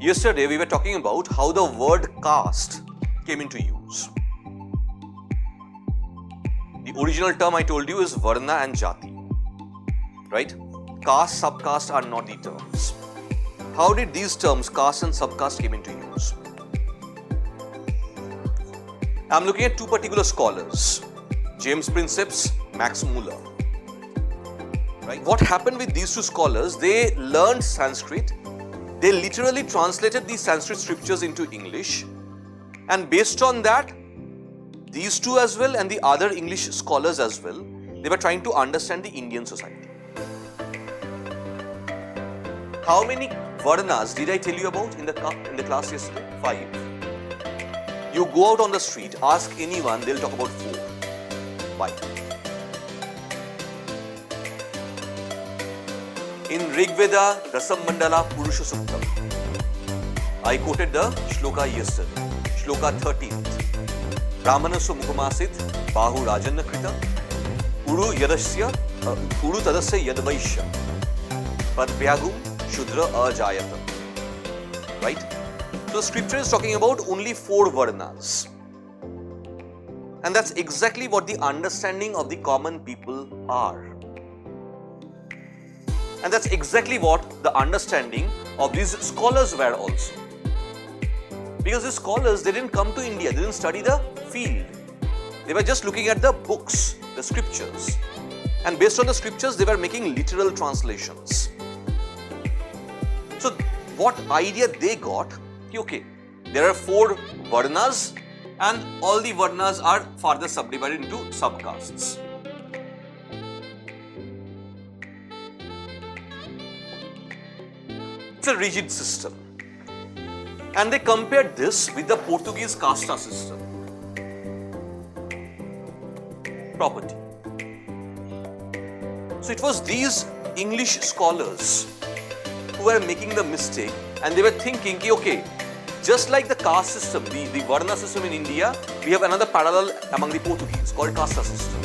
Yesterday we were talking about how the word caste came into use. The original term I told you is Varna and Jati, right? Caste, subcaste are not the terms. How did these terms, caste and subcaste, came into use? I'm looking at two particular scholars, James Princeps, Max Muller. Right? What happened with these two scholars? They learned Sanskrit. They literally translated these Sanskrit scriptures into English, and based on that, these two as well and the other English scholars as well, they were trying to understand the Indian society. How many Varnas did I tell you about in the class yesterday? 5. You go out on the street, ask anyone, they'll talk about 4. Why? In Rigveda, Rasam Mandala, Purusha Suktam, I quoted the shloka yesterday, shloka 13th. Brahmanasya Mukhamasit, Bahu Rajanna Krita, Uru Yadasya, Uru Tadasya Yadvaishya, Padvyagum Shudra Ajayata. Right? So scripture is talking about only 4 Varnas. And that's exactly what the understanding of the common people are. And that's exactly what the understanding of these scholars were also. Because these scholars, they didn't come to India, they didn't study the field. They were just looking at the books, the scriptures. And based on the scriptures, they were making literal translations. So what idea they got, okay, there are 4 Varnas and all the Varnas are further subdivided into subcastes. It's a rigid system. And they compared this with the Portuguese casta system. Property. So it was these English scholars who were making the mistake, and they were thinking, okay, just like the caste system, the Varna system in India, we have another parallel among the Portuguese called casta system.